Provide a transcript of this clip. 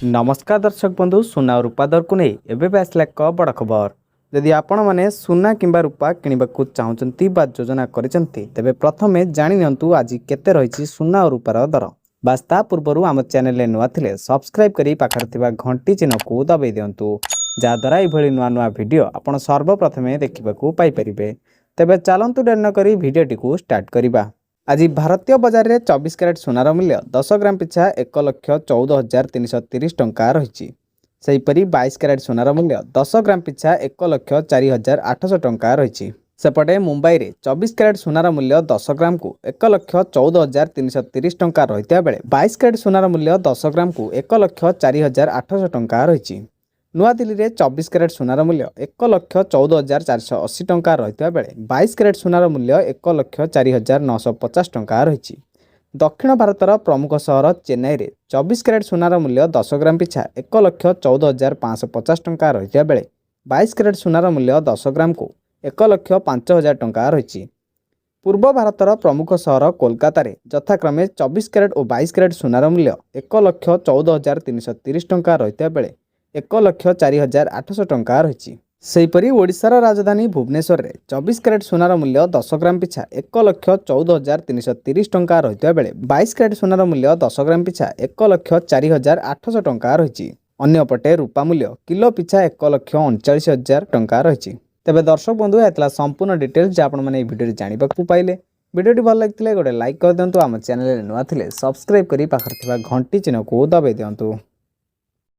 नमस्कार दर्शक बंधु सुना और रूपा दर को नहीं एवं आसला एक बड़ खबर। जदि आपण मैंने सुना किंबा रूपा किणवाक चाहते बा योजना करते तेबे प्रथमे जाणी नियंतु आज केते रही सुना और रूपार दर। बास ता पूर्व आम चैनल नुआ थिले सब्सक्राइब करी पाखर थिबा घंटी चिन्ह को दबाई दियंतु जहाद्वारा ये नुआ नुआ वीडियो आपण सर्वप्रथमे देखिबाकू पाई परिबे। तेबे चलंतु डेर न करी वीडियोटी को स्टार्ट करिबा। आज भारतीय बजार में 24 कैरेट सोनार मूल्य 10 ग्राम पिछा 1,14,330 टंका रही। सेहीपरि 22 कैरेट सोनार मूल्य 10 ग्राम पिछा 1,04,800 टंका रही। सेपटे मुंबई में 24 कैरेट सोनार मूल्य 10 ग्राम को 1,14,330 टंका रही बेले 22 कैरेट सोनार मूल्य 10 ग्राम को 1,04,800 टंका रही। नुआ दिल्ली में 24 कैरेट सोनार मूल्य 1,14,480 टंका रही बेले 22 कैरेट सोनार मूल्य 1,04,950 टंका रही। दक्षिण भारतर प्रमुख सहर चेन्नई में 24 कैरेट सोनार मूल्य 10 ग्राम पिछा 1,14,550 टंका रही बेले 22 कैरेट सोनार मूल्य 10 ग्राम को 1,05,000 टंका रही। पूर्व भारतर प्रमुख सहर कोलकाता में यथाक्रमे 24 कैरेट और 22 कैरेट सोनार मूल्य 1,14,330 टंका रही बेले 1,04,800 टंका रही। सेहीपरि ओडिशार राजधानी भुवनेश्वर में 24 कैरेट सोनार मूल्य 10 ग्राम पिछा 1,14,330 टंका रही बेले 22 कैरेट सोनार मूल्य 10 ग्राम पिछा 1,04,800 टंका रही। अन्यपटे रूपा मूल्य किलो पिछा 1,39,000 टंका रही। तेबे दर्शक बंधु यह संपूर्ण डिटेल्स जहाँ आपने भिडियो जानवाक पाइले। भिडियोटी भल लगी गोटे लाइक कर दिंतु। आम चैनल नुआ थिले सब्सक्राइब करी पाखर थिबा घंटी चिन्ह को दबाई दिंतु।